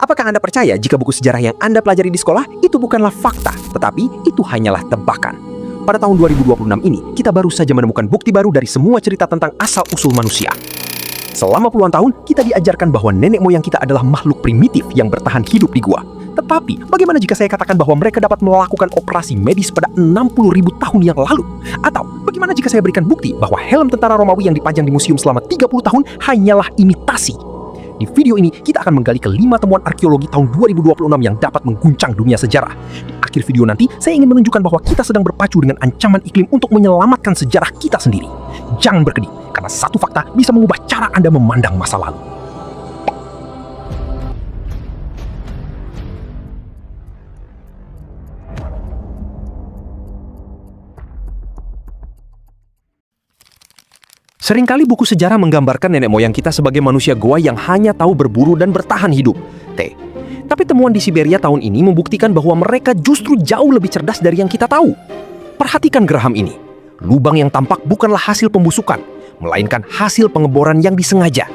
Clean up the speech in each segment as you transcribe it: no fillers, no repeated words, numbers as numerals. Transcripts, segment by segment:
Apakah Anda percaya jika buku sejarah yang Anda pelajari di sekolah itu bukanlah fakta, tetapi itu hanyalah tebakan? Pada tahun 2026 ini, kita baru saja menemukan bukti baru dari semua cerita tentang asal-usul manusia. Selama puluhan tahun, kita diajarkan bahwa nenek moyang kita adalah makhluk primitif yang bertahan hidup di gua. Tetapi, bagaimana jika saya katakan bahwa mereka dapat melakukan operasi medis pada 60.000 tahun yang lalu? Atau, bagaimana jika saya berikan bukti bahwa helm tentara Romawi yang dipajang di museum selama 30 tahun hanyalah imitasi? Di video ini, kita akan menggali ke-5 temuan arkeologi tahun 2026 yang dapat mengguncang dunia sejarah. Di akhir video nanti, saya ingin menunjukkan bahwa kita sedang berpacu dengan ancaman iklim untuk menyelamatkan sejarah kita sendiri. Jangan berkedip, karena satu fakta bisa mengubah cara Anda memandang masa lalu. Seringkali buku sejarah menggambarkan nenek moyang kita sebagai manusia goa yang hanya tahu berburu dan bertahan hidup. Tapi temuan di Siberia tahun ini membuktikan bahwa mereka justru jauh lebih cerdas dari yang kita tahu. Perhatikan geraham ini. Lubang yang tampak bukanlah hasil pembusukan, melainkan hasil pengeboran yang disengaja.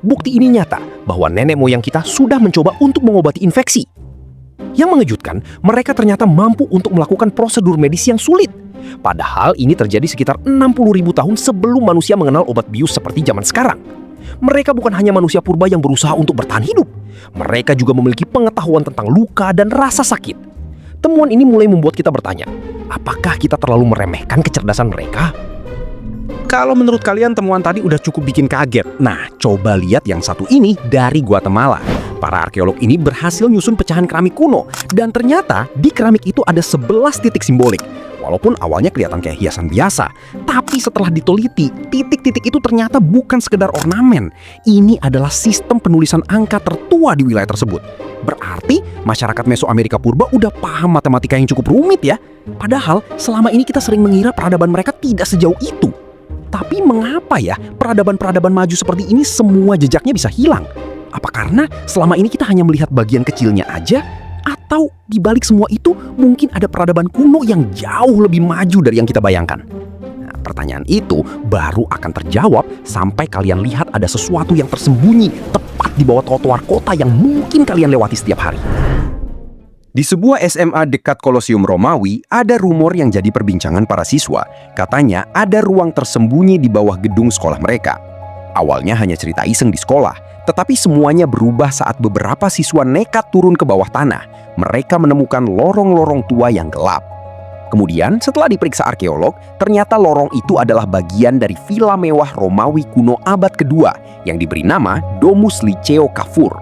Bukti ini nyata bahwa nenek moyang kita sudah mencoba untuk mengobati infeksi. Yang mengejutkan, mereka ternyata mampu untuk melakukan prosedur medis yang sulit. Padahal ini terjadi sekitar 60.000 tahun sebelum manusia mengenal obat bius seperti zaman sekarang. Mereka bukan hanya manusia purba yang berusaha untuk bertahan hidup. Mereka juga memiliki pengetahuan tentang luka dan rasa sakit. Temuan ini mulai membuat kita bertanya, apakah kita terlalu meremehkan kecerdasan mereka? Kalau menurut kalian temuan tadi udah cukup bikin kaget, nah coba lihat yang satu ini dari Guatemala. Para arkeolog ini berhasil nyusun pecahan keramik kuno, dan ternyata di keramik itu ada 11 titik simbolik. Walaupun awalnya kelihatan kayak hiasan biasa, tapi setelah diteliti, titik-titik itu ternyata bukan sekedar ornamen. Ini adalah sistem penulisan angka tertua di wilayah tersebut. Berarti masyarakat Mesoamerika purba udah paham matematika yang cukup rumit ya. Padahal selama ini kita sering mengira peradaban mereka tidak sejauh itu. Tapi mengapa ya peradaban-peradaban maju seperti ini semua jejaknya bisa hilang? Apa karena selama ini kita hanya melihat bagian kecilnya aja? Atau di balik semua itu mungkin ada peradaban kuno yang jauh lebih maju dari yang kita bayangkan? Nah, pertanyaan itu baru akan terjawab sampai kalian lihat ada sesuatu yang tersembunyi tepat di bawah trotoar kota yang mungkin kalian lewati setiap hari. Di sebuah SMA dekat Kolosium Romawi, ada rumor yang jadi perbincangan para siswa. Katanya ada ruang tersembunyi di bawah gedung sekolah mereka. Awalnya hanya cerita iseng di sekolah, tetapi semuanya berubah saat beberapa siswa nekat turun ke bawah tanah. Mereka menemukan lorong-lorong tua yang gelap. Kemudian setelah diperiksa arkeolog, ternyata lorong itu adalah bagian dari villa mewah Romawi kuno abad kedua yang diberi nama Domus Liceo Cavour.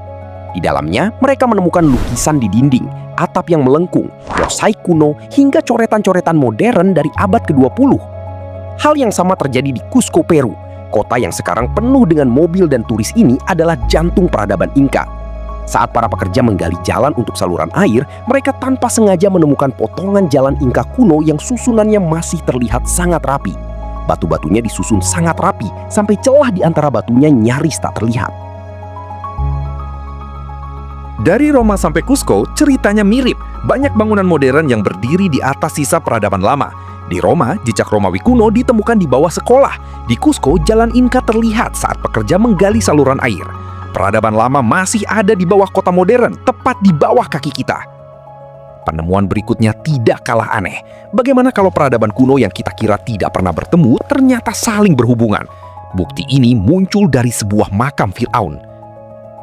Di dalamnya, mereka menemukan lukisan di dinding, atap yang melengkung, mosaik kuno, hingga coretan-coretan modern dari abad ke-20. Hal yang sama terjadi di Cusco, Peru. Kota yang sekarang penuh dengan mobil dan turis ini adalah jantung peradaban Inka. Saat para pekerja menggali jalan untuk saluran air, mereka tanpa sengaja menemukan potongan jalan Inka kuno yang susunannya masih terlihat sangat rapi. Batu-batunya disusun sangat rapi, sampai celah di antara batunya nyaris tak terlihat. Dari Roma sampai Cusco, ceritanya mirip. Banyak bangunan modern yang berdiri di atas sisa peradaban lama. Di Roma, jejak Romawi kuno ditemukan di bawah sekolah. Di Cusco, jalan Inka terlihat saat pekerja menggali saluran air. Peradaban lama masih ada di bawah kota modern, tepat di bawah kaki kita. Penemuan berikutnya tidak kalah aneh. Bagaimana kalau peradaban kuno yang kita kira tidak pernah bertemu ternyata saling berhubungan? Bukti ini muncul dari sebuah makam Firaun.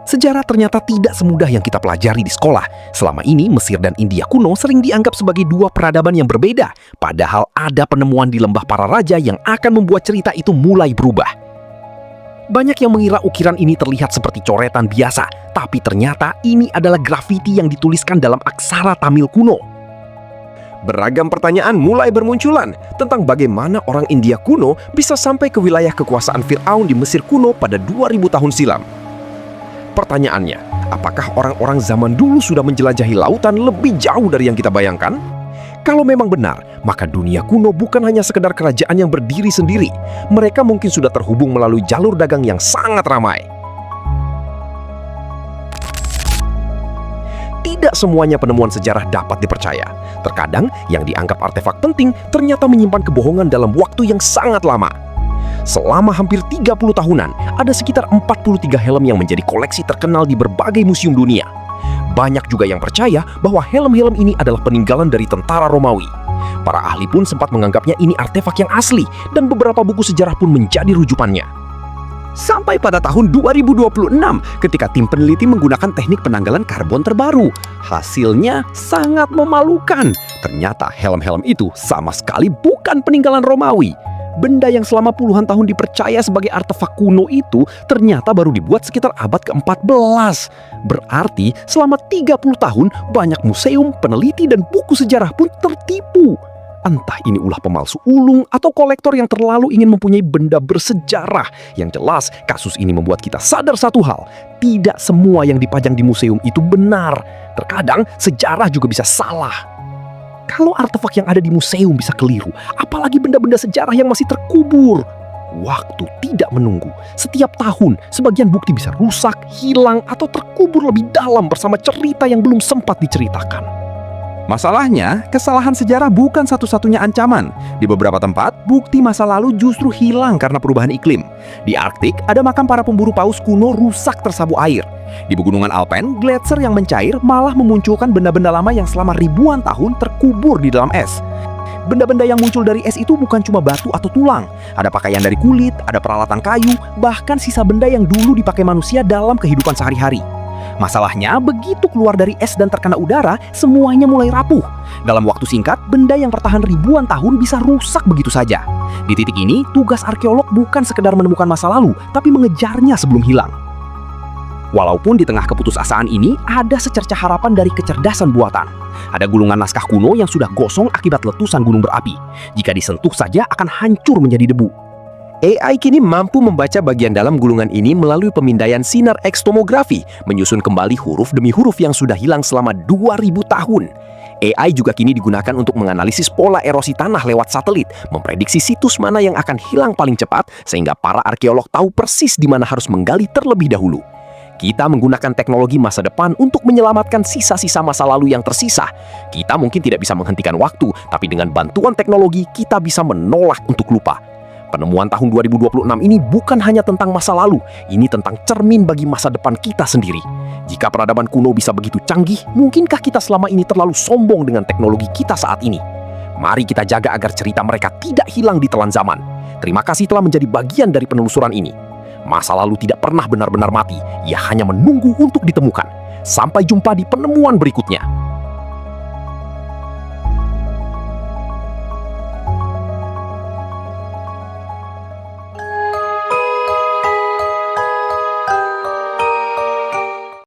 Sejarah ternyata tidak semudah yang kita pelajari di sekolah. Selama ini, Mesir dan India kuno sering dianggap sebagai dua peradaban yang berbeda. Padahal ada penemuan di lembah para raja yang akan membuat cerita itu mulai berubah. Banyak yang mengira ukiran ini terlihat seperti coretan biasa, tapi ternyata ini adalah grafiti yang dituliskan dalam aksara Tamil kuno. Beragam pertanyaan mulai bermunculan tentang bagaimana orang India kuno bisa sampai ke wilayah kekuasaan Firaun di Mesir kuno pada 2000 tahun silam. Pertanyaannya, apakah orang-orang zaman dulu sudah menjelajahi lautan lebih jauh dari yang kita bayangkan? Kalau memang benar, maka dunia kuno bukan hanya sekedar kerajaan yang berdiri sendiri. Mereka mungkin sudah terhubung melalui jalur dagang yang sangat ramai. Tidak semuanya penemuan sejarah dapat dipercaya. Terkadang, yang dianggap artefak penting ternyata menyimpan kebohongan dalam waktu yang sangat lama. Selama hampir 30 tahunan, ada sekitar 43 helm yang menjadi koleksi terkenal di berbagai museum dunia. Banyak juga yang percaya bahwa helm-helm ini adalah peninggalan dari tentara Romawi. Para ahli pun sempat menganggapnya ini artefak yang asli, dan beberapa buku sejarah pun menjadi rujukannya. Sampai pada tahun 2026 ketika tim peneliti menggunakan teknik penanggalan karbon terbaru. Hasilnya sangat memalukan. Ternyata helm-helm itu sama sekali bukan peninggalan Romawi. Benda yang selama puluhan tahun dipercaya sebagai artefak kuno itu ternyata baru dibuat sekitar abad ke-14. Berarti selama 30 tahun banyak museum, peneliti, dan buku sejarah pun tertipu. Entah ini ulah pemalsu ulung atau kolektor yang terlalu ingin mempunyai benda bersejarah. Yang jelas, kasus ini membuat kita sadar satu hal. Tidak semua yang dipajang di museum itu benar. Terkadang, sejarah juga bisa salah. Kalau artefak yang ada di museum bisa keliru, apalagi benda-benda sejarah yang masih terkubur. Waktu tidak menunggu. Setiap tahun, sebagian bukti bisa rusak, hilang, atau terkubur lebih dalam bersama cerita yang belum sempat diceritakan. Masalahnya, kesalahan sejarah bukan satu-satunya ancaman. Di beberapa tempat, bukti masa lalu justru hilang karena perubahan iklim. Di Arktik, ada makam para pemburu paus kuno rusak tersapu air. Di pegunungan Alpen, gletser yang mencair malah memunculkan benda-benda lama yang selama ribuan tahun terkubur di dalam es. Benda-benda yang muncul dari es itu bukan cuma batu atau tulang. Ada pakaian dari kulit, ada peralatan kayu, bahkan sisa benda yang dulu dipakai manusia dalam kehidupan sehari-hari. Masalahnya, begitu keluar dari es dan terkena udara, semuanya mulai rapuh. Dalam waktu singkat, benda yang bertahan ribuan tahun bisa rusak begitu saja. Di titik ini, tugas arkeolog bukan sekedar menemukan masa lalu, tapi mengejarnya sebelum hilang. Walaupun di tengah keputusasaan ini, ada secercah harapan dari kecerdasan buatan. Ada gulungan naskah kuno yang sudah gosong akibat letusan gunung berapi. Jika disentuh saja akan hancur menjadi debu. AI kini mampu membaca bagian dalam gulungan ini melalui pemindaian sinar X tomografi, menyusun kembali huruf demi huruf yang sudah hilang selama 2000 tahun. AI juga kini digunakan untuk menganalisis pola erosi tanah lewat satelit, memprediksi situs mana yang akan hilang paling cepat, sehingga para arkeolog tahu persis di mana harus menggali terlebih dahulu. Kita menggunakan teknologi masa depan untuk menyelamatkan sisa-sisa masa lalu yang tersisa. Kita mungkin tidak bisa menghentikan waktu, tapi dengan bantuan teknologi kita bisa menolak untuk lupa. Penemuan tahun 2026 ini bukan hanya tentang masa lalu, ini tentang cermin bagi masa depan kita sendiri. Jika peradaban kuno bisa begitu canggih, mungkinkah kita selama ini terlalu sombong dengan teknologi kita saat ini? Mari kita jaga agar cerita mereka tidak hilang di telan zaman. Terima kasih telah menjadi bagian dari penelusuran ini. Masa lalu tidak pernah benar-benar mati, ia hanya menunggu untuk ditemukan. Sampai jumpa di penemuan berikutnya.